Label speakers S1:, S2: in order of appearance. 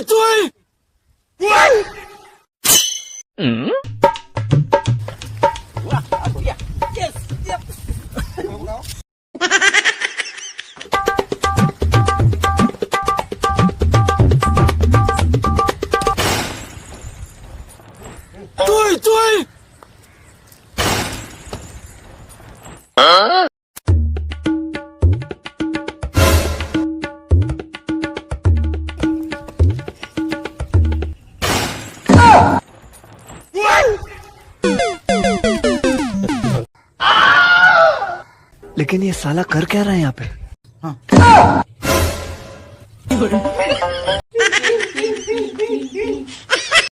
S1: 对对。嗯。对对。
S2: लेकिन ये साला कर क्या रहा है यहाँ पे? हाँ।